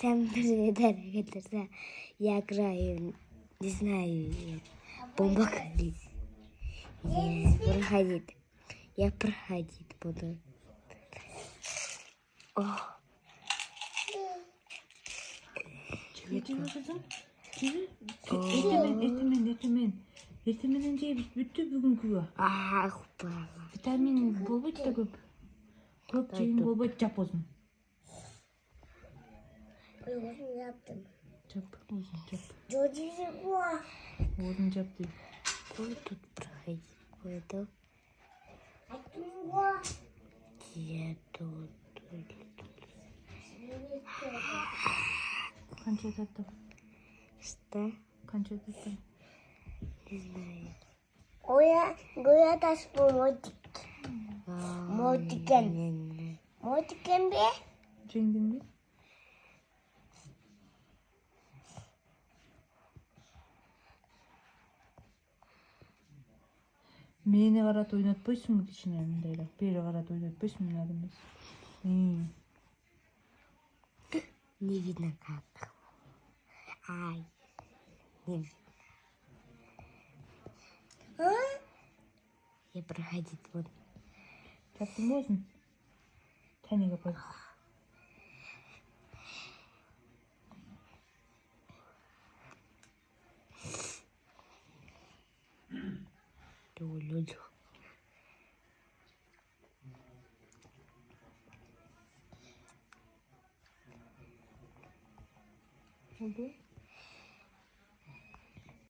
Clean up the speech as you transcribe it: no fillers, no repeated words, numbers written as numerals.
Сам дарагатарса я играю, не знаю, бомба ходить. Проходит. Я проходить буду. О. Эртеменен жеп бүттү бүгүнкүгө. Купала. Витамин болбойт да көп. Көп жеген болбойт, жап болсун. Өзüm yaptım. Жап, өзүң жап. Додизи буа. Өзүң жап дейт. Ой, тут проходить буду. Я тут. Канча таттым? Что? Канча таттым? Не знаю. Гоя тас мотик. Мотикен. Мотикен бе? Жеңдиң бе? Мени карат ойнотпойсуңбу кичине мындайлап? Бери карат ойнотпойсуңбу мен адам эмес? Не видно как. Ай. Не видно. Я проходить буду. Жаптың ба өзүң? Танега пой. Люблю. Oldu.